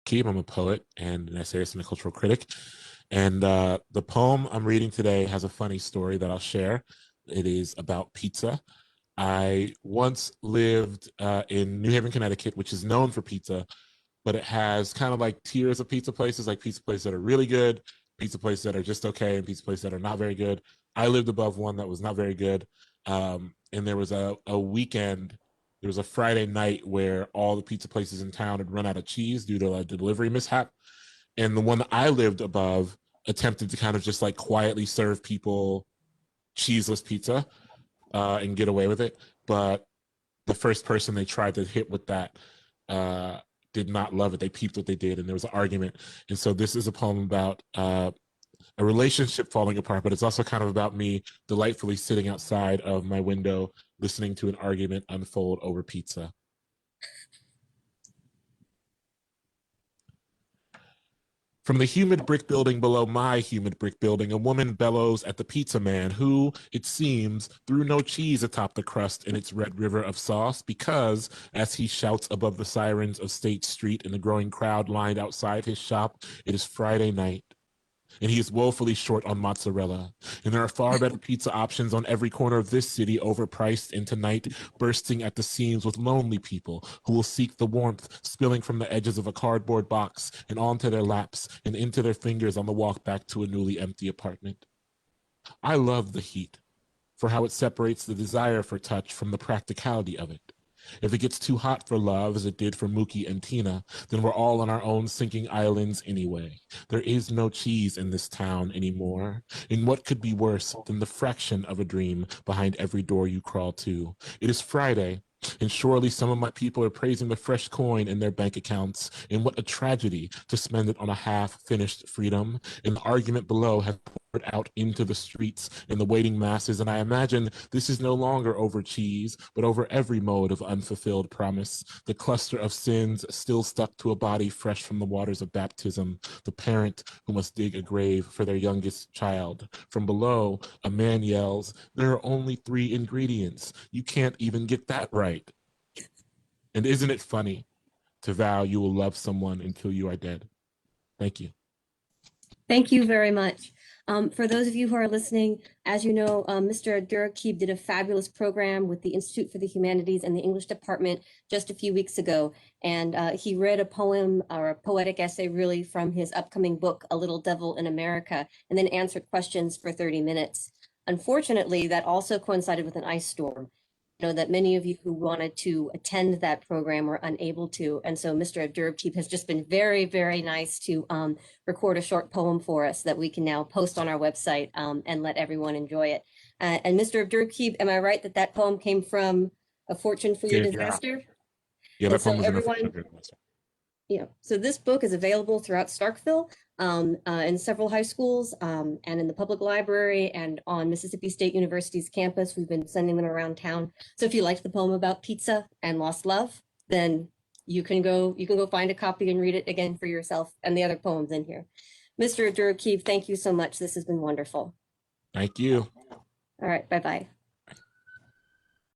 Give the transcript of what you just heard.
Abdurraqib. I'm a poet and an essayist and a cultural critic. And the poem I'm reading today has a funny story that I'll share. It is about pizza. I once lived in New Haven, Connecticut, which is known for pizza, but it has kind of like tiers of pizza places, like pizza places that are really good, pizza places that are just okay, and pizza places that are not very good. I lived above one that was not very good. And there was a weekend, there was a Friday night where all the pizza places in town had run out of cheese due to a delivery mishap. And the one that I lived above attempted to kind of just like quietly serve people cheeseless pizza and get away with it. But the first person they tried to hit with that did not love it. They peeped what they did, and there was an argument. And so this is a poem about a relationship falling apart, but it's also kind of about me delightfully sitting outside of my window, listening to an argument unfold over pizza. From the humid brick building below my humid brick building, a woman bellows at the pizza man who, it seems, threw no cheese atop the crust in its red river of sauce because, as he shouts above the sirens of State Street and the growing crowd lined outside his shop, it is Friday night. And he is woefully short on mozzarella. And there are far better pizza options on every corner of this city, overpriced and tonight bursting at the seams with lonely people who will seek the warmth spilling from the edges of a cardboard box and onto their laps and into their fingers on the walk back to a newly empty apartment. I love the heat for how it separates the desire for touch from the practicality of it. If it gets too hot for love, as it did for Mookie and Tina, then we're all on our own sinking islands anyway. There is no cheese in this town anymore. And what could be worse than the fraction of a dream behind every door you crawl to? It is Friday, and surely some of my people are praising the fresh coin in their bank accounts. And what a tragedy to spend it on a half-finished freedom. And the argument below has poured out into the streets and the waiting masses. And I imagine this is no longer over cheese, but over every mode of unfulfilled promise. The cluster of sins still stuck to a body fresh from the waters of baptism. The parent who must dig a grave for their youngest child. From below, a man yells, "There are only 3 ingredients. You can't even get that right." And isn't it funny to vow you will love someone until you are dead? Thank you. Thank you very much. For those of you who are listening, as you know, Mr. Abdurraqib did a fabulous program with the Institute for the Humanities and the English Department just a few weeks ago. And he read a poem or a poetic essay really from his upcoming book, A Little Devil in America, and then answered questions for 30 minutes. Unfortunately, that also coincided with an ice storm. I know that many of you who wanted to attend that program were unable to. And so Mr. Abdurraqib has just been very, very nice to record a short poem for us that we can now post on our website and let everyone enjoy it. And Mr. Abdurraqib, am I right that that poem came from A Fortune for Your Disaster? Yeah, that poem was everyone, yeah, so this book is available throughout Starkville, in several high schools, and in the public library and on Mississippi State University's campus. We've been sending them around town. So if you liked the poem about pizza and lost love, then you can go find a copy and read it again for yourself and the other poems in here. Mr. Abdurraqib, thank you so much. This has been wonderful. Thank you. All right, bye-bye.